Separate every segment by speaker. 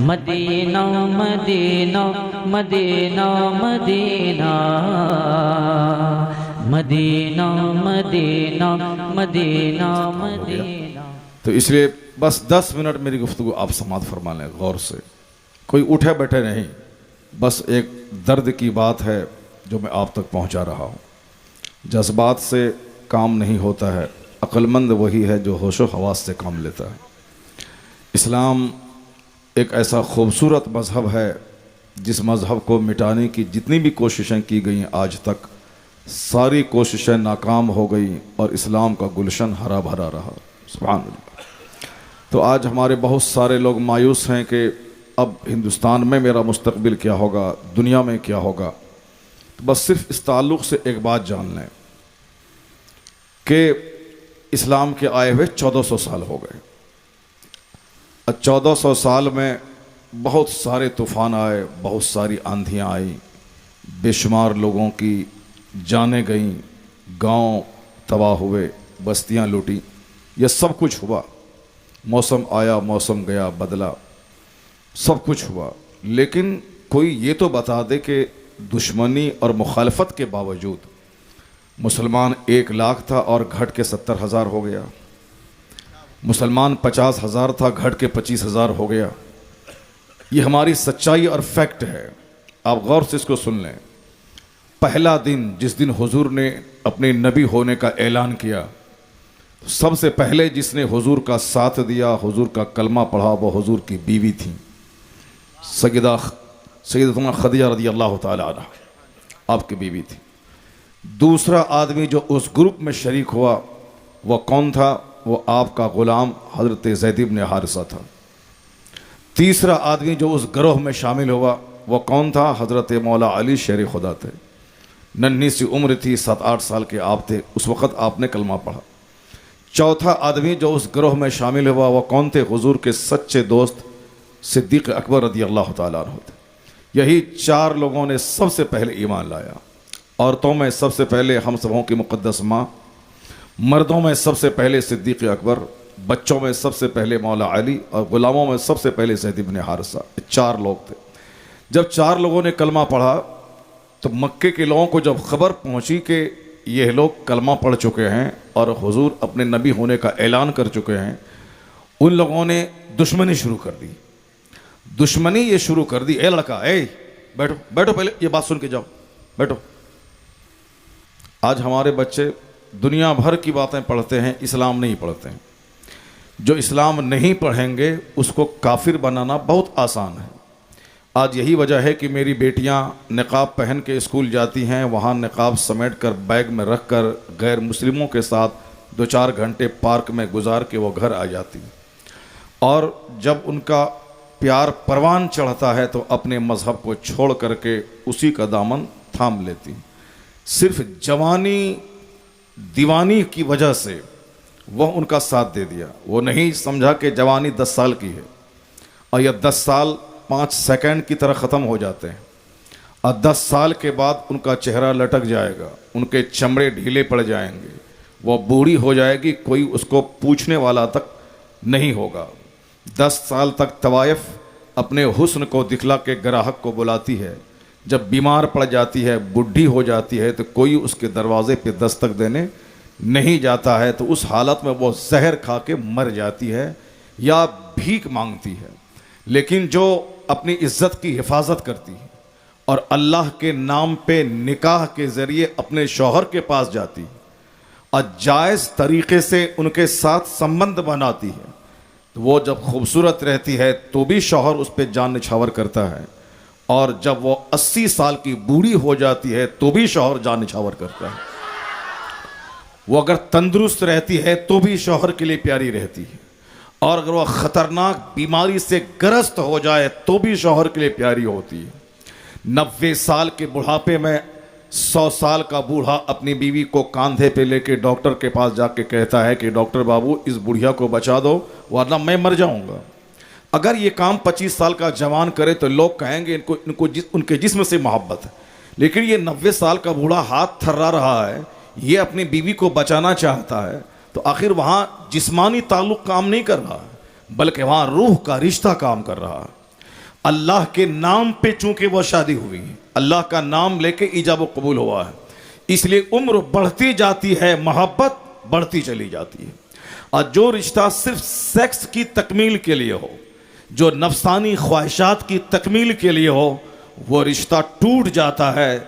Speaker 1: Medina Medina Medina Medina Medina Medina Medina Medina.
Speaker 2: तो इसलिए बस 10 मिनट मेरी गुफ्तगू आप समाअत फरमा लें गौर से। कोई उठे बैठे नहीं, बस एक दर्द की बात है जो मैं आप तक पहुंचा रहा हूं। जज्बात से काम नहीं होता है, अक्लमंद वही है जो होशो हवास से काम लेता है। इस्लाम एक ऐसा खूबसूरत मज़हब है जिस मज़हब को मिटाने की जितनी भी कोशिशें की गई आज तक, सारी कोशिशें नाकाम हो गई और इस्लाम का गुलशन हरा भरा रहा। सुभान अल्लाह। तो आज हमारे बहुत सारे लोग मायूस हैं कि अब हिंदुस्तान में मेरा मुस्तकबिल क्या होगा, दुनिया में क्या होगा। तो बस सिर्फ इस ताल्लुक़ से एक बात जान लें कि इस्लाम के आए हुए 1400 साल हो गए। 1400 साल में बहुत सारे तूफ़ान आए, बहुत सारी आंधियाँ आई, बेशुमार लोगों की जानें गईं, गांव तबाह हुए, बस्तियां लूटी, यह सब कुछ हुआ। मौसम आया, मौसम गया, बदला, सब कुछ हुआ। लेकिन कोई ये तो बता दे कि दुश्मनी और मुखालफत के बावजूद मुसलमान 1 लाख था और घट के 70,000 हो गया। मुसलमान 50,000 था, घट के 25,000 हो गया। ये हमारी सच्चाई और फैक्ट है। आप गौर से इसको सुन लें। पहला दिन जिस दिन हुजूर ने अपने नबी होने का ऐलान किया, सबसे पहले जिसने हुजूर का साथ दिया, हुजूर का कलमा पढ़ा, वो हुजूर की बीवी थी सैयदतुना खदीजा रज़ी अल्लाह ताला अन्हा, आपकी बीवी थी। दूसरा आदमी जो उस ग्रुप में शरीक हुआ वह कौन था? वो आपका ग़ुलाम हज़रत ज़ैद इब्न हारिसा था। तीसरा आदमी जो उस गिरोह में शामिल हुआ वह कौन था? हज़रत मौला अली शेर खुदा थे। नन्ही सी उम्र थी, 7-8 साल के आप थे, उस वक़्त आपने कलमा पढ़ा। चौथा आदमी जो उस गिरोह में शामिल हुआ वह कौन थे? हुजूर के सच्चे दोस्त सिद्दीक़ अकबर रज़ी अल्लाह ताला अन्हु थे। यही 4 लोगों ने सबसे पहले ईमान लाया। औरतों में सबसे पहले हम सबों की मुक़द्दस माँ, मर्दों में सबसे पहले सिद्दीक़ अकबर, बच्चों में सबसे पहले मौला अली और ग़ुलामों में सबसे पहले ज़ैद इब्न हारिसा। 4 लोग थे। जब 4 लोगों ने कलमा पढ़ा तो मक्के के लोगों को जब खबर पहुंची कि यह लोग कलमा पढ़ चुके हैं और हुजूर अपने नबी होने का ऐलान कर चुके हैं, उन लोगों ने दुश्मनी शुरू कर दी। दुश्मनी ये शुरू कर दी, ए लड़का, ए बैठो बैठो, पहले ये बात सुन के जाओ, बैठो। आज हमारे बच्चे दुनिया भर की बातें पढ़ते हैं, इस्लाम नहीं पढ़ते हैं। जो इस्लाम नहीं पढ़ेंगे उसको काफिर बनाना बहुत आसान है। आज यही वजह है कि मेरी बेटियां निकाब पहन के स्कूल जाती हैं, वहाँ निकाब समेट कर बैग में रख कर गैर मुस्लिमों के साथ 2-4 घंटे पार्क में गुजार के वो घर आ जाती हैं। और जब उनका प्यार परवान चढ़ता है तो अपने मज़हब को छोड़ करके उसी का दामन थाम लेती। सिर्फ जवानी दीवानी की वजह से वह उनका साथ दे दिया। वो नहीं समझा कि जवानी 10 साल की है और यह 10 साल 5 सेकंड की तरह ख़त्म हो जाते हैं और 10 साल के बाद उनका चेहरा लटक जाएगा, उनके चमड़े ढीले पड़ जाएंगे, वो बूढ़ी हो जाएगी, कोई उसको पूछने वाला तक नहीं होगा। 10 साल तक तवायफ अपने हुस्न को दिखला के ग्राहक को बुलाती है। जब बीमार पड़ जाती है, बुढ़ी हो जाती है, तो कोई उसके दरवाजे पे दस्तक देने नहीं जाता है। तो उस हालत में वो जहर खा के मर जाती है या भीख मांगती है। लेकिन जो अपनी इज्जत की हिफाजत करती है और अल्लाह के नाम पे निकाह के ज़रिए अपने शौहर के पास जाती और जायज़ तरीक़े से उनके साथ संबंध बनाती है, तो वो जब खूबसूरत रहती है तो भी शौहर उस पर जान निछावर करता है, और जब वो 80 साल की बूढ़ी हो जाती है तो भी शौहर जान निछावर करता है। वो अगर तंदुरुस्त रहती है तो भी शौहर के लिए प्यारी रहती है, और अगर वह ख़तरनाक बीमारी से ग्रस्त हो जाए तो भी शौहर के लिए प्यारी होती है। 90 साल के बुढ़ापे में 100 साल का बूढ़ा अपनी बीवी को कांधे पे लेके डॉक्टर के पास जाके कहता है कि डॉक्टर बाबू इस बुढ़िया को बचा दो वरना मैं मर जाऊंगा। अगर ये काम 25 साल का जवान करे तो लोग कहेंगे उनके जिस्म से मोहब्बत है। लेकिन ये 90 साल का बूढ़ा हाथ थर्रा रहा है, ये अपनी बीवी को बचाना चाहता है, तो आखिर वहाँ जिस्मानी ताल्लुक़ काम नहीं कर रहा है, बल्कि वहाँ रूह का रिश्ता काम कर रहा है। अल्लाह के नाम पे चूंकि वो शादी हुई है, अल्लाह का नाम लेके ईजाब कबूल हुआ है, इसलिए उम्र बढ़ती जाती है, मोहब्बत बढ़ती चली जाती है। और जो रिश्ता सिर्फ सेक्स की तकमील के लिए हो, जो नफसानी ख्वाहिशात की तकमील के लिए हो, वो रिश्ता टूट जाता है।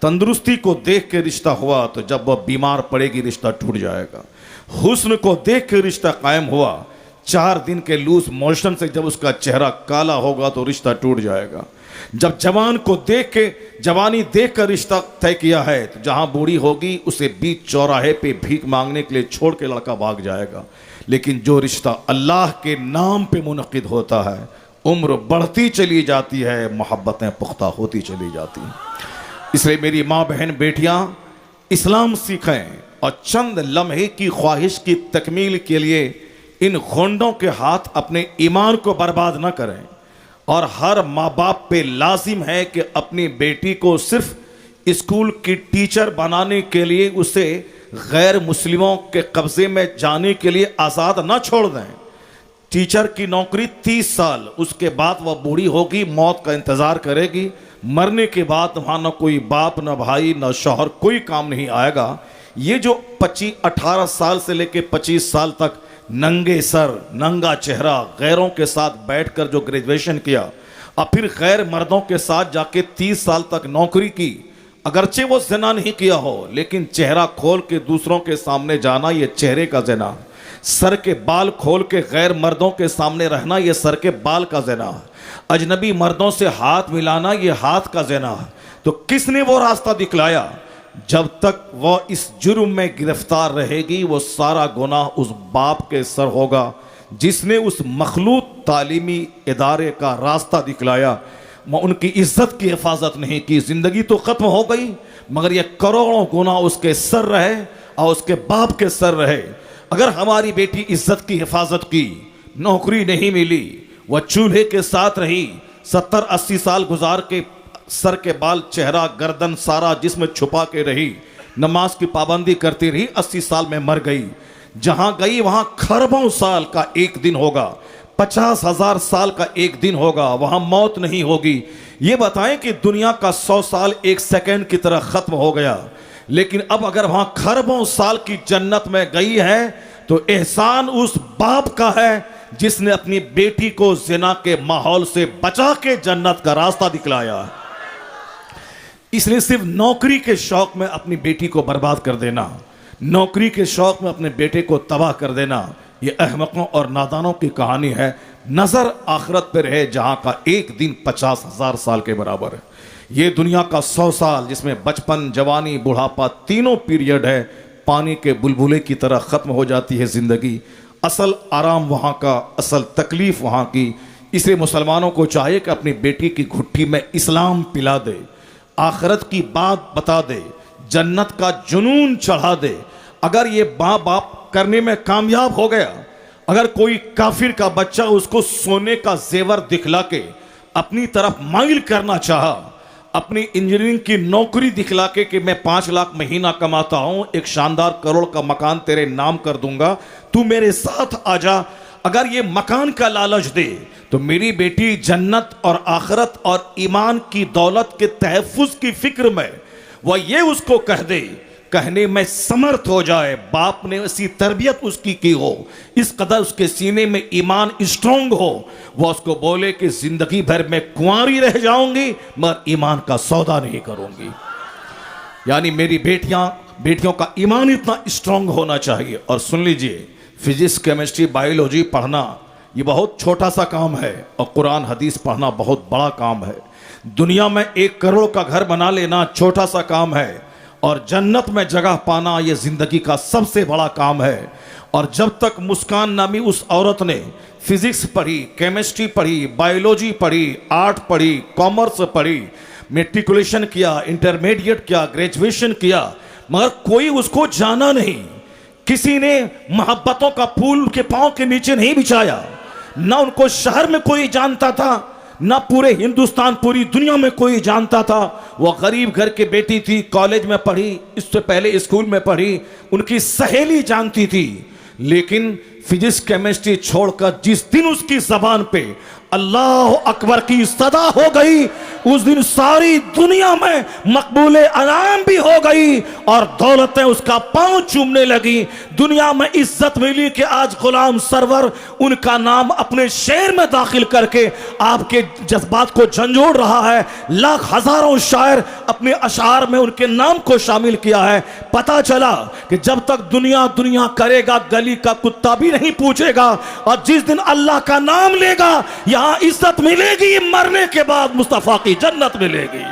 Speaker 2: तंदुरुस्ती को देख के रिश्ता हुआ तो जब वह बीमार पड़ेगी रिश्ता टूट जाएगा। हुस्न को देख के रिश्ता कायम हुआ, 4 दिन के लूज मोशन से जब उसका चेहरा काला होगा तो रिश्ता टूट जाएगा। जब जवान को देख के, जवानी देख कर रिश्ता तय किया है, तो जहां बूढ़ी होगी उसे बीच चौराहे पे भीख मांगने के लिए छोड़ के लड़का भाग जाएगा। लेकिन जो रिश्ता अल्लाह के नाम पे मुनक़िद होता है, उम्र बढ़ती चली जाती है, मोहब्बतें पुख्ता होती चली जाती हैं। इसलिए मेरी माँ बहन बेटियां इस्लाम सीखें और चंद लम्हे की ख्वाहिश की तकमील के लिए इन गोंडों के हाथ अपने ईमान को बर्बाद न करें। और हर माँ बाप पे लाजिम है कि अपनी बेटी को सिर्फ स्कूल की टीचर बनाने के लिए उसे गैर मुस्लिमों के कब्जे में जाने के लिए आज़ाद ना छोड़ दें। टीचर की नौकरी 30 साल, उसके बाद वह बूढ़ी होगी, मौत का इंतज़ार करेगी। मरने के बाद वहाँ ना कोई बाप, ना भाई, ना शौहर, कोई काम नहीं आएगा। ये जो 18 साल से लेके 25 साल तक नंगे सर, नंगा चेहरा, गैरों के साथ बैठकर जो ग्रेजुएशन किया और फिर गैर मर्दों के साथ जाके 30 साल तक नौकरी की, अगरचे वो ज़िना नहीं किया हो, लेकिन चेहरा खोल के दूसरों के सामने जाना ये चेहरे का ज़िना, सर के बाल खोल के गैर मर्दों के सामने रहना ये सर के बाल का ज़िना, अजनबी मर्दों से हाथ मिलाना ये हाथ का ज़िना। तो किसने वो रास्ता दिखलाया? जब तक वह इस जुर्म में गिरफ्तार रहेगी, वो सारा गुनाह उस बाप के सर होगा जिसने उस मखलूत तालीमी इदारे का रास्ता दिखलाया। वह उनकी इज्जत की हिफाजत नहीं की, जिंदगी तो खत्म हो गई, मगर ये करोड़ों गुनाह उसके सर रहे और उसके बाप के सर रहे। अगर हमारी बेटी इज्जत की हिफाजत की, नौकरी नहीं मिली, वह चूल्हे के साथ रही, 70-80 साल गुजार के सर के बाल, चेहरा, गर्दन, सारा जिस्म छुपा के रही, नमाज की पाबंदी करती रही, 80 साल में मर गई। जहां गई वहां खरबों साल का एक दिन होगा, 50,000 साल का एक दिन होगा, वहां मौत नहीं होगी। ये बताएं कि दुनिया का 100 साल एक सेकंड की तरह खत्म हो गया, लेकिन अब अगर वहां खरबों साल की जन्नत में गई है तो एहसान उस बाप का है जिसने अपनी बेटी को जिना के माहौल से बचा के जन्नत का रास्ता दिखलाया। इसलिए सिर्फ नौकरी के शौक में अपनी बेटी को बर्बाद कर देना, नौकरी के शौक में अपने बेटे को तबाह कर देना, ये अहमकों और नादानों की कहानी है। नजर आखिरत पर है जहां का एक दिन 50,000 साल के बराबर है। ये दुनिया का 100 साल जिसमें बचपन, जवानी, बुढ़ापा तीनों पीरियड है, पानी के बुलबुले की तरह खत्म हो जाती है जिंदगी। असल आराम वहाँ का, असल तकलीफ वहाँ की। इसलिए मुसलमानों को चाहिए कि अपनी बेटी की घुट्टी में इस्लाम पिला दे, आखिरत की बात बता दे, जन्नत का जुनून चढ़ा दे। अगर ये माँ बाप करने में कामयाब हो गया, अगर कोई काफिर का बच्चा उसको सोने का जेवर दिखला के अपनी तरफ माइल करना चाहा, अपनी इंजीनियरिंग की नौकरी दिखला के कि मैं 5 लाख महीना कमाता हूं, एक शानदार करोड़ का मकान तेरे नाम कर दूंगा, तू मेरे साथ आ जा, अगर ये मकान का लालच दे तो मेरी बेटी जन्नत और आखिरत और ईमान की दौलत के तहफ्फुज की फिक्र में वह ये उसको कह दे, कहने में समर्थ हो जाए, बाप ने ऐसी तरबियत उसकी की हो, इस कदर उसके सीने में ईमान स्ट्रांग हो, वह उसको बोले कि जिंदगी भर में कुंवारी रह जाऊंगी मगर ईमान का सौदा नहीं करूंगी। यानी मेरी बेटियों का ईमान इतना स्ट्रांग होना चाहिए। और सुन लीजिए, फिजिक्स, केमिस्ट्री, बायोलॉजी पढ़ना ये बहुत छोटा सा काम है और कुरान हदीस पढ़ना बहुत बड़ा काम है। दुनिया में 1 करोड़ का घर बना लेना छोटा सा काम है और जन्नत में जगह पाना ये जिंदगी का सबसे बड़ा काम है। और जब तक मुस्कान नामी उस औरत ने फिजिक्स पढ़ी, केमिस्ट्री पढ़ी, बायोलॉजी पढ़ी, आर्ट पढ़ी, कॉमर्स पढ़ी, मेट्रिकुलेशन किया, इंटरमीडिएट किया, ग्रेजुएशन किया, मगर कोई उसको जाना नहीं, किसी ने मोहब्बतों का फूल के पांव के नीचे नहीं बिछाया, ना उनको शहर में कोई जानता था, ना पूरे हिंदुस्तान, पूरी दुनिया में कोई जानता था। वो गरीब घर की बेटी थी, कॉलेज में पढ़ी, इससे पहले स्कूल में पढ़ी, उनकी सहेली जानती थी। लेकिन फिजिक्स केमिस्ट्री छोड़कर जिस दिन उसकी जबान पे अल्लाह अकबर की सदा हो गई, उस दिन सारी दुनिया में मकबूल अनाम भी हो गई और दौलतें उसका पांव चूमने लगी। दुनिया में इज्जत मिली कि आज गुलाम सरवर उनका नाम अपने शेर में दाखिल करके आपके जज्बात को झंझोड़ रहा है। लाख हजारों शायर अपने अशार में उनके नाम को शामिल किया है। पता चला कि जब तक दुनिया दुनिया करेगा गली का कुत्ता भी नहीं पूछेगा, और जिस दिन अल्लाह का नाम लेगा यहां इज्जत मिलेगी, मरने के बाद मुस्तफा की जन्नत मिलेगी।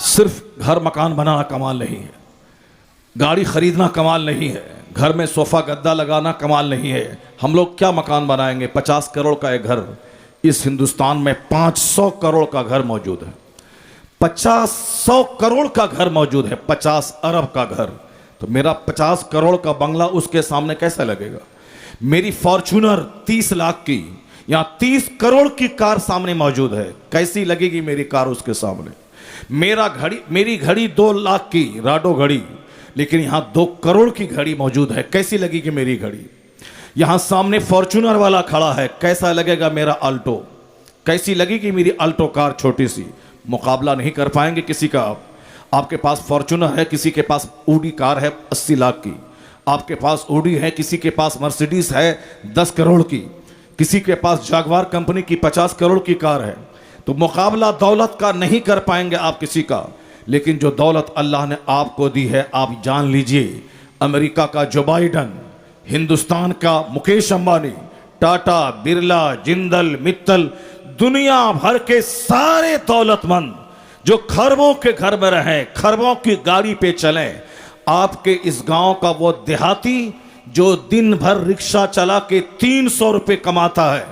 Speaker 2: सिर्फ घर मकान बनाना कमाल नहीं है, गाड़ी खरीदना कमाल नहीं है, घर में सोफा गद्दा लगाना कमाल नहीं है। हम लोग क्या मकान बनाएंगे? 50 करोड़ का एक घर, इस हिंदुस्तान में 500 करोड़ का घर मौजूद है। 50 करोड़ का घर मौजूद है, 50 अरब का घर। तो मेरा 50 करोड़ का बंगला उसके सामने कैसा लगेगा? मेरी फॉर्च्यूनर 30 लाख की या 30 करोड़ की कार सामने मौजूद है, कैसी लगेगी मेरी कार उसके सामने? मेरी घड़ी 2 लाख की राडो घड़ी, लेकिन यहां 2 करोड़ की घड़ी मौजूद है, कैसी लगेगी मेरी घड़ी? यहां सामने फॉर्च्यूनर वाला खड़ा है, कैसा लगेगा मेरा अल्टो? कैसी लगेगी मेरी अल्टो कार छोटी सी? मुकाबला नहीं कर पाएंगे किसी का। आपके पास फॉर्च्यूनर है, किसी के पास ऑडी कार है 80 लाख की, आपके पास ऑडी है, किसी के पास मर्सिडीज है 10 करोड़ की, किसी के पास जागवार कंपनी की 50 करोड़ की कार है। तो मुकाबला दौलत का नहीं कर पाएंगे आप किसी का। लेकिन जो दौलत अल्लाह ने आपको दी है, आप जान लीजिए, अमेरिका का जो बाइडन, हिंदुस्तान का मुकेश अंबानी, टाटा, बिरला, जिंदल, मित्तल, दुनिया भर के सारे दौलतमंद जो खरबों के घर में रहे, खरबों की गाड़ी पे चले, आपके इस गांव का वो देहाती जो दिन भर रिक्शा चला के 300 रुपए कमाता है,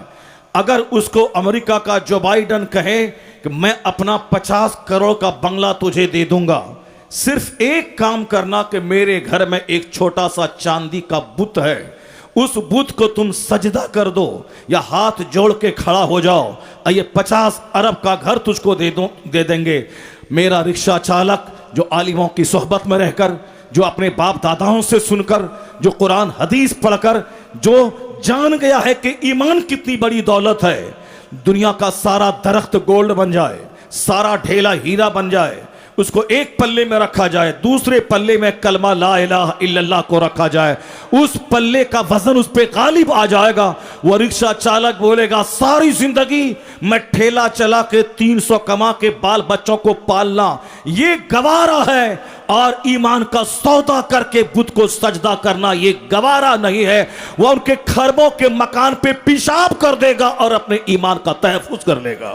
Speaker 2: अगर उसको अमेरिका का जो बाइडन कहे कि मैं अपना 50 करोड़ का बंगला तुझे दे दूंगा, सिर्फ एक काम करना कि मेरे घर में एक छोटा सा चांदी का बुत है, उस बुत को तुम सजदा कर दो या हाथ जोड़ के खड़ा हो जाओ, ये 50 अरब का घर तुझको दे देंगे। मेरा रिक्शा चालक जो आलिमों की सोहबत में रहकर, जो अपने बाप दादाओं से सुनकर, जो कुरान हदीस पढ़कर, जो जान गया है कि ईमान कितनी बड़ी दौलत है, दुनिया का सारा दरख्त गोल्ड बन जाए, सारा ढेला हीरा बन जाए, उसको एक पल्ले में रखा जाए, दूसरे पल्ले में कलमा ला इलाहा इल्लल्लाह को रखा जाए, उस पल्ले का वजन उस पे गालिब आ जाएगा। वो रिक्शा चालक बोलेगा सारी जिंदगी मैं ठेला चला के 300 कमा के बाल बच्चों को पालना ये गवारा है, और ईमान का सौदा करके बुत को सजदा करना ये गवारा नहीं है। वह उनके खरबों के मकान पे पेशाब कर देगा और अपने ईमान का तहफ्फुज कर लेगा।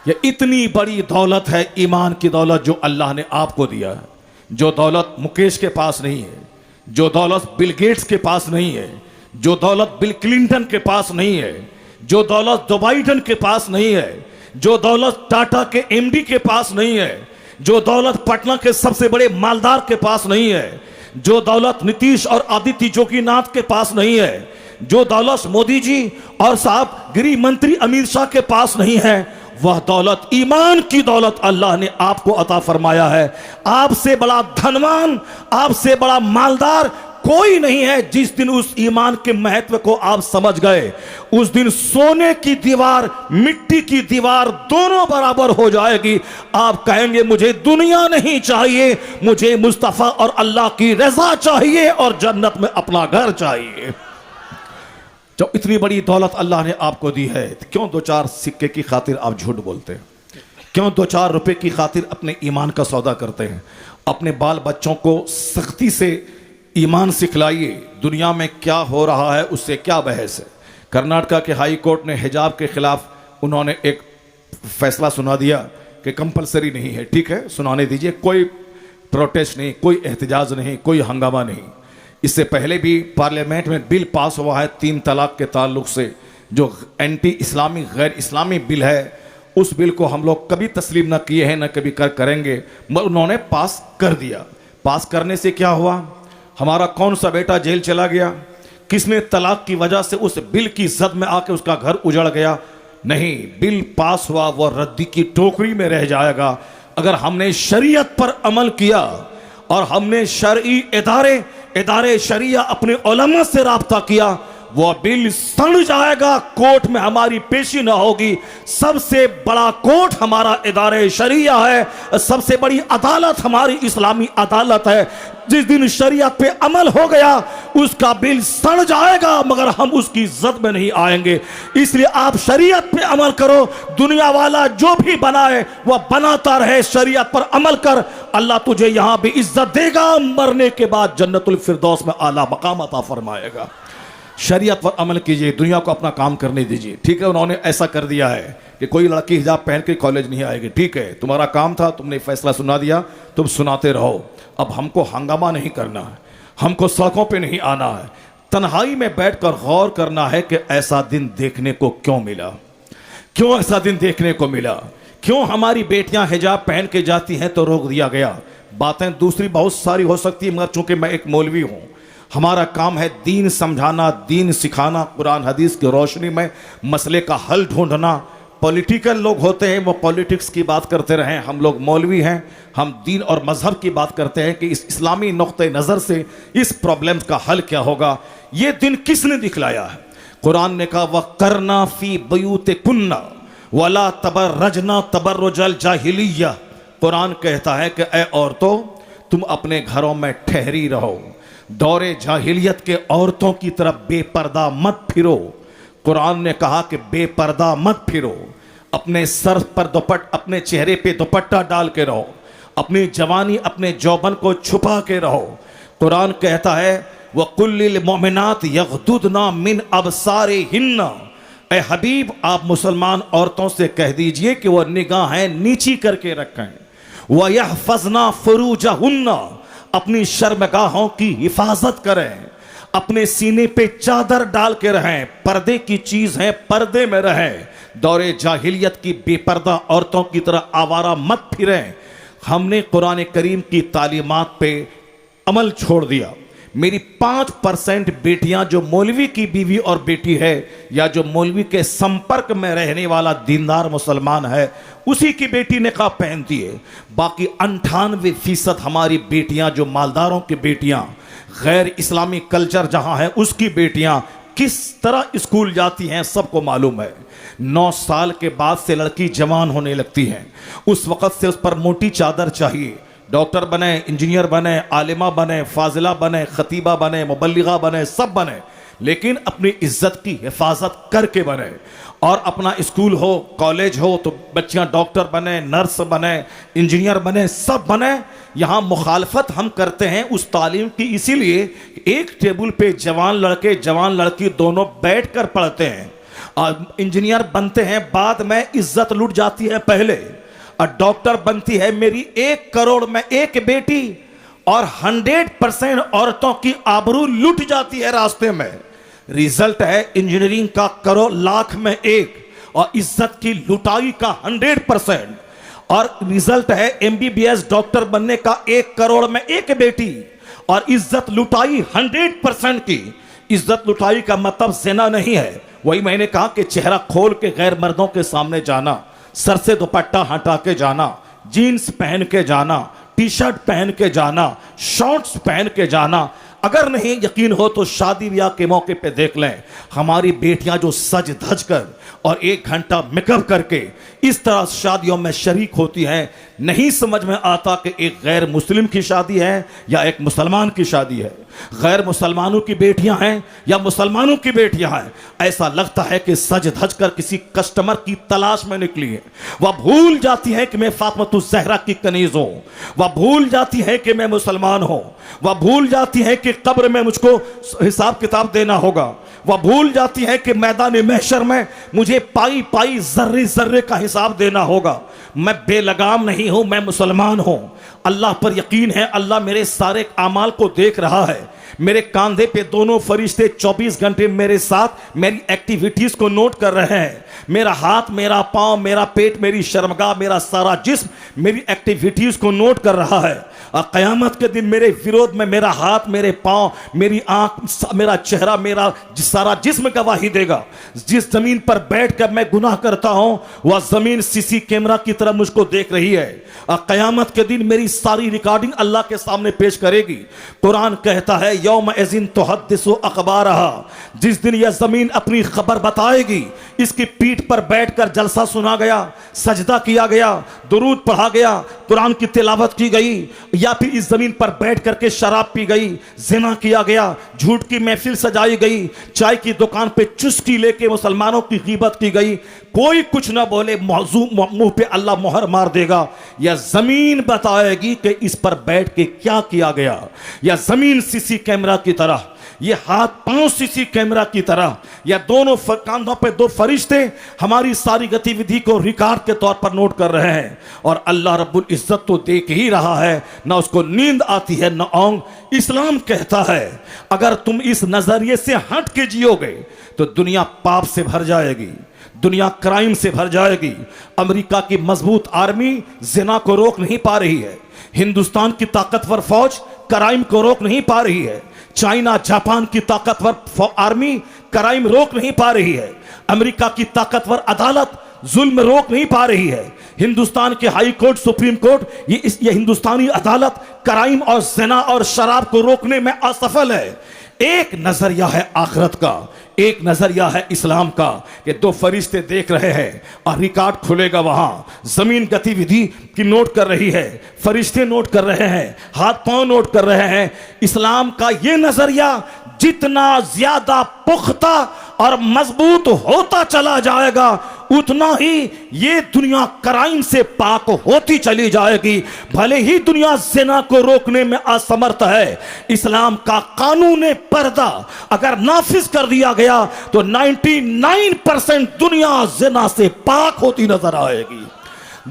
Speaker 2: ये इतनी बड़ी दौलत है, ईमान की दौलत, जो अल्लाह ने आपको दिया है। जो दौलत मुकेश के पास नहीं है, जो दौलत बिल गेट्स के पास नहीं है, जो दौलत बिल क्लिंटन के पास नहीं है, जो दौलत जो बाइडन के पास नहीं है, जो दौलत टाटा के एमडी के पास नहीं है, जो दौलत पटना के सबसे बड़े मालदार के पास नहीं है, जो दौलत नीतीश और आदित्य जोगीनाथ के पास नहीं है, जो दौलत मोदी जी और साहब गृह मंत्री अमित शाह के पास नहीं है, वह दौलत ईमान की दौलत अल्लाह ने आपको अता फरमाया है। आपसे बड़ा धनवान, आपसे बड़ा मालदार कोई नहीं है। जिस दिन उस ईमान के महत्व को आप समझ गए, उस दिन सोने की दीवार, मिट्टी की दीवार दोनों बराबर हो जाएगी। आप कहेंगे मुझे दुनिया नहीं चाहिए, मुझे मुस्तफा और अल्लाह की रजा चाहिए और जन्नत में अपना घर चाहिए। जब इतनी बड़ी दौलत अल्लाह ने आपको दी है, तो क्यों 2-4 सिक्के की खातिर आप झूठ बोलते हैं? क्यों 2-4 रुपए की खातिर अपने ईमान का सौदा करते हैं? अपने बाल बच्चों को सख्ती से ईमान सिखलाइए। दुनिया में क्या हो रहा है उससे क्या बहस है? कर्नाटका के हाई कोर्ट ने हिजाब के खिलाफ उन्होंने एक फैसला सुना दिया कि कंपलसरी नहीं है। ठीक है, सुनाने दीजिए, कोई प्रोटेस्ट नहीं, कोई एहतजाज नहीं, कोई हंगामा नहीं। इससे पहले भी पार्लियामेंट में बिल पास हुआ है 3 तलाक के ताल्लुक से, जो एंटी इस्लामी गैर इस्लामी बिल है। उस बिल को हम लोग कभी तस्लीम न किए हैं, न कभी करेंगे, मगर उन्होंने पास कर दिया। पास करने से क्या हुआ? हमारा कौन सा बेटा जेल चला गया? किसने तलाक की वजह से उस बिल की जद में आके उसका घर उजड़ गया? नहीं, बिल पास हुआ वो रद्दी की टोकरी में रह जाएगा। अगर हमने शरीयत पर अमल किया और हमने शरई इदारे शरिया अपने उलमा से राब्ता किया, वो बिल सड़ जाएगा, कोर्ट में हमारी पेशी ना होगी। सबसे बड़ा कोर्ट हमारा इदारे शरिया है, सबसे बड़ी अदालत हमारी इस्लामी अदालत है। जिस दिन शरीयत पे अमल हो गया उसका बिल सड़ जाएगा, मगर हम उसकी इज्जत में नहीं आएंगे। इसलिए आप शरीयत पे अमल करो। दुनिया वाला जो भी बनाए वह बनाता रहे, शरीयत पर अमल कर। अल्लाह तुझे यहां भी इज्जत देगा, मरने के बाद जन्नतुल फिरदौस में आला मकाम अता फरमाएगा। शरीयत पर अमल कीजिए, दुनिया को अपना काम करने दीजिए। ठीक है, उन्होंने ऐसा कर दिया है कि कोई लड़की हिजाब पहन के कॉलेज नहीं आएगी। ठीक है, तुम्हारा काम था, तुमने फैसला सुना दिया, तुम सुनाते रहो। अब हमको हंगामा नहीं करना है, हमको सड़कों पे नहीं आना है, तन्हाई में बैठकर गौर करना है कि ऐसा दिन देखने को क्यों मिला, क्यों ऐसा दिन देखने को मिला, क्यों हमारी बेटियां हिजाब पहन के जाती हैं तो रोक दिया गया। बातें दूसरी बहुत सारी हो सकती है, मगर चूंकि मैं एक मौलवी हूं, हमारा काम है दीन समझाना, दीन सिखाना, कुरान हदीस की रोशनी में मसले का हल ढूंढना। पॉलिटिकल लोग होते हैं वो पॉलिटिक्स की बात करते रहें, हम लोग मौलवी हैं, हम दीन और मजहब की बात करते हैं कि इस इस्लामी नुक्ते नज़र से इस प्रॉब्लम का हल क्या होगा। ये दिन किसने दिखलाया है? कुरान ने कहा वह करना फी बयूते कुन्ना वला तबर्रजना तबर्रुजल जाहिलिया। कुरान कहता है कि ए औरतों, तुम अपने घरों में ठहरी रहो, दौरे जाहिलियत के औरतों की तरफ बेपर्दा मत फिरो। कुरान ने कहा कि बेपर्दा मत फिरो, अपने सर पर अपने चेहरे पे दुपट्टा डाल के रहो, अपनी जवानी अपने जौबन को छुपा के रहो। कुरान कहता है वह कुल्लिल मोमिनात यग़दुदना मिन अबसारिहिन्ना। ए हबीब, आप मुसलमान औरतों से कह दीजिए कि वह निगाहें नीची करके रखें। वह यहफ़ज़ना फ़ुरूजहुन्ना, अपनी शर्मगाहों की हिफाजत करें, अपने सीने पे चादर डाल के रहें, पर्दे की चीज है, पर्दे में रहें। दौरे जाहिलियत की बेपर्दा औरतों की तरह आवारा मत फिरें। हमने कुरान करीम की तालीमात पे अमल छोड़ दिया। मेरी 5% बेटियां जो मौलवी की बीवी और बेटी है, या जो मौलवी के संपर्क में रहने वाला दीनदार मुसलमान है, उसी की बेटी निकाब पहनती है। बाकी 98% हमारी बेटियां जो मालदारों की बेटियां, गैर इस्लामी कल्चर जहां है उसकी बेटियां किस तरह स्कूल जाती हैं सबको मालूम है। 9 साल के बाद से लड़की जवान होने लगती है, उस वक़्त से उस पर मोटी चादर चाहिए। डॉक्टर बने, इंजीनियर बने, आलिमा बने, फाजिला बने, खतीबा बने, मुबल्लिगा बने, सब बने, लेकिन अपनी इज्जत की हिफाजत करके बने। और अपना स्कूल हो, कॉलेज हो तो बच्चियां डॉक्टर बने, नर्स बने, इंजीनियर बने, सब बने। यहाँ मुखालफत हम करते हैं उस तालीम की, इसीलिए एक टेबल पे जवान लड़के जवान लड़की दोनों बैठ कर पढ़ते हैं। और इंजीनियर बनते हैं, बाद में इज्जत लुट जाती है पहले। और डॉक्टर बनती है मेरी 1 करोड़ में एक बेटी, और 100% औरतों की आबरू लुट जाती है रास्ते में। रिजल्ट है इंजीनियरिंग का करोड़ लाख में 1, और इज्जत की लुटाई का 100%। और रिजल्ट है MBBS डॉक्टर बनने का 1 करोड़ में 1 बेटी, और इज्जत लुटाई 100% की। इज्जत लुटाई का मतलब ज़िना नहीं है। वही मैंने कहा कि चेहरा खोल के गैर मर्दों के सामने जाना, सर से दुपट्टा हटा के जाना, जीन्स पहन के जाना, टी शर्ट पहन के जाना, शॉर्ट्स पहन के जाना। अगर नहीं यकीन हो तो शादी ब्याह के मौके पे देख लें, हमारी बेटियां जो सज धज कर और 1 घंटा मेकअप करके इस तरह शादियों में शरीक होती हैं, नहीं समझ में आता कि एक गैर मुस्लिम की शादी है या एक मुसलमान की शादी है, गैर मुसलमानों की बेटियां हैं या मुसलमानों की बेटियां हैं। ऐसा लगता है कि सज धज कर किसी कस्टमर की तलाश में निकली है। वह भूल जाती है कि मैं फातिमा ज़हरा की कनीज हूं, वह भूल जाती है कि मैं मुसलमान हूं, वह भूल जाती है कि कब्र में मुझको हिसाब किताब देना होगा, वह भूल जाती है कि मैदान महशर में मुझे पाई पाई जर्रे जर्रे का हिसाब देना होगा। मैं बेलगाम नहीं हूं, मैं मुसलमान हूं। अल्लाह पर यकीन है, अल्लाह मेरे सारे अमाल को देख रहा है। मेरे कंधे पे दोनों फरिश्ते 24 घंटे मेरे साथ मेरी एक्टिविटीज को नोट कर रहे हैं। मेरा हाथ, मेरा पांव, मेरा पेट, मेरी शर्मगाह, मेरा सारा जिस्म मेरी एक्टिविटीज को नोट कर रहा है। और क़यामत के दिन मेरे विरोध में मेरा हाथ, मेरे पांव, मेरी आंख, मेरा चेहरा, मेरा सारा जिस्म गवाही देगा। जिस जमीन पर बैठकर मैं गुनाह करता हूं वह जमीन सीसी कैमरा की तरह मुझको देख रही है। और क़यामत के दिन मेरी सारी रिकॉर्डिंग अल्लाह के सामने पेश करेगी। कुरान कहता है यौम इज़िन तुहद्दिसु अख़बारहा, जिस दिन यह जमीन अपनी खबर बताएगी। इसकी पीठ पर बैठकर जलसा सुना गया, सजदा किया गया, दुरूद पढ़ा गया, कुरान की तिलावत की गई, या फिर इस जमीन पर बैठ करके शराब पी गई, जिना किया गया, झूठ की महफिल सजाई गई, चाय की दुकान पे चुस्की लेके मुसलमानों की ग़ीबत की गई। कोई कुछ ना बोले, मुंह पे अल्लाह मोहर मार देगा। यह जमीन बताएगी कि इस पर बैठ के क्या किया गया। यह जमीन सीसी कैमरा की तरह, ये हाथ पांव सीसी कैमरा की तरह, या दोनों कांधों पे दो फरिश्ते हमारी सारी गतिविधि को रिकॉर्ड के तौर पर नोट कर रहे हैं। और अल्लाह रब्बुल इज्जत तो देख ही रहा है, ना उसको नींद आती है ना औंग। इस्लाम कहता है अगर तुम इस नजरिए से हट के जियोगे तो दुनिया पाप से भर जाएगी, दुनिया क्राइम से भर जाएगी। अमेरिका की मजबूत आर्मी जिना को रोक नहीं पा रही है, हिंदुस्तान की ताकतवर फौज क्राइम को रोक नहीं पा रही है, चाइना जापान की ताकतवर आर्मी क्राइम रोक नहीं पा रही है, अमेरिका की ताकतवर अदालत जुल्म रोक नहीं पा रही है, हिंदुस्तान के हाई कोर्ट, सुप्रीम कोर्ट, ये हिंदुस्तानी अदालत क्राइम और ज़िना और शराब को रोकने में असफल है। एक नजरिया है आखिरत का, एक नजरिया है इस्लाम का कि दो फरिश्ते देख रहे हैं और रिकॉर्ड खुलेगा। वहां जमीन गतिविधि की नोट कर रही है, फरिश्ते नोट कर रहे हैं, हाथ पांव नोट कर रहे हैं। इस्लाम का यह नजरिया जितना ज्यादा पुख्ता और मजबूत होता चला जाएगा उतना ही ये दुनिया क्राइम से पाक होती चली जाएगी। भले ही दुनिया ज़िना को रोकने में असमर्थ है, इस्लाम का कानून पर्दा अगर नाफिज कर दिया गया तो 99% दुनिया ज़िना से पाक होती नजर आएगी।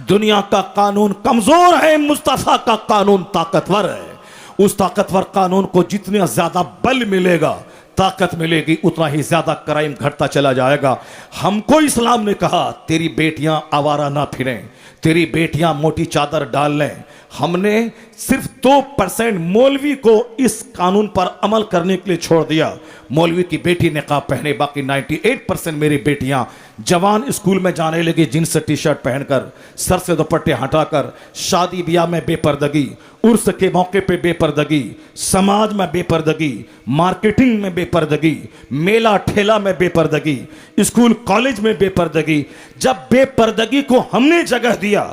Speaker 2: दुनिया का कानून कमजोर है, मुस्तफा का कानून ताकतवर है। उस ताकतवर कानून को जितना ज्यादा बल मिलेगा, ताकत मिलेगी, उतना ही ज्यादा क्राइम घटता चला जाएगा। हमको इस्लाम ने कहा तेरी बेटियां आवारा ना फिरें, तेरी बेटियां मोटी चादर डाल लें। हमने सिर्फ 2% मौलवी को इस कानून पर अमल करने के लिए छोड़ दिया। मौलवी की बेटी निकाब पहने, बाकी 98% मेरी बेटियां जवान स्कूल में जाने लगी जींस टी शर्ट पहनकर, सर से दुपट्टे हटाकर। शादी ब्याह में बेपर्दगी, उर्स के मौके पे बेपर्दगी, समाज में बेपर्दगी, मार्केटिंग में बेपर्दगी, मेला ठेला में बेपर्दगी, स्कूल कॉलेज में बेपर्दगी। जब बेपर्दगी को हमने जगह दिया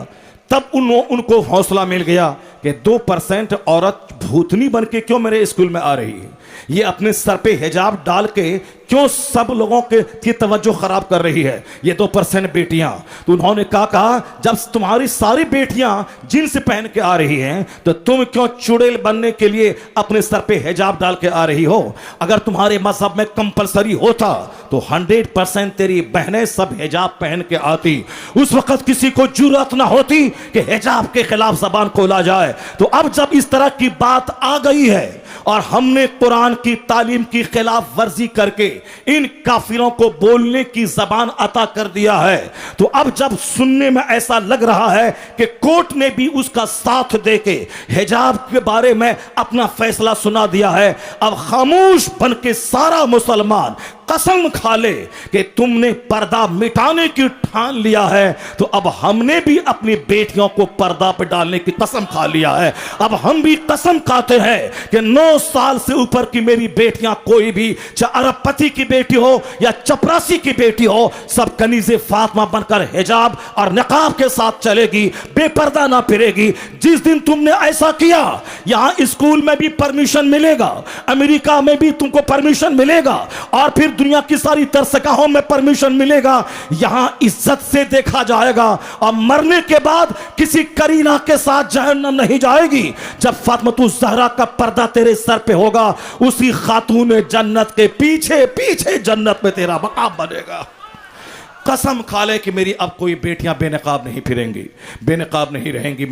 Speaker 2: तब उनको हौसला मिल गया कि 2% औरत भूतनी बन के क्यों मेरे स्कूल में आ रही है, ये अपने सर पे हिजाब डाल के क्यों सब लोगों की तवज्जो खराब कर रही है, ये 2% बेटियां। तो उन्होंने कहा जब तुम्हारी सारी बेटियां जींस पहन के आ रही हैं तो तुम क्यों चुड़ैल बनने के लिए अपने सर पे हिजाब डाल के आ रही हो। अगर तुम्हारे मजहब में कंपलसरी होता तो 100% तेरी बहनें सब हिजाब पहन के आती। उस वक्त किसी को जुर्रत ना होती कि हिजाब के खिलाफ जबान खोला जाए। तो अब जब इस तरह की बात आ गई है और हमने कुरान की तालीम की खिलाफ वर्जी करके इन काफिरों को बोलने की जबान अता कर दिया है, तो अब जब सुनने में ऐसा लग रहा है कि कोर्ट ने भी उसका साथ देके हिजाब के बारे में अपना फैसला सुना दिया है, अब खामोश बन के सारा मुसलमान कसम खा ले कि तुमने पर्दा मिटाने की ठान लिया है, तो अब हमने भी अपनी बेटियों को पर्दा पे डालने की कसम खा लिया है। अब हम भी कसम खाते हैं कि 9 साल से ऊपर की मेरी बेटियां, कोई भी चाहे अरबपति की बेटी हो या चपरासी की बेटी हो, सब कनीज़े फातिमा बनकर हिजाब और निकाब के साथ चलेगी, बेपर्दा ना फिरेगी। जिस दिन तुमने ऐसा किया, यहां स्कूल में भी परमिशन मिलेगा, अमेरिका में भी तुमको परमिशन मिलेगा, और फिर दुनिया की सारी तरसगाहों में परमिशन मिलेगा। यहां इज्जत से देखा जाएगा और मरने के बाद किसी करीना के साथ जहन्नम नहीं जाएगी। जब फातिमा ज़हरा का पर्दा तेरे सर पे होगा, उसी खातून जन्नत के पीछे पीछे जन्नत में तेरा मकाम बनेगा। कसम खा ले कि मेरी अब कोई बेटियां बेनकाब नहीं फिरेंगी, बेनकाब नहीं रहेंगी।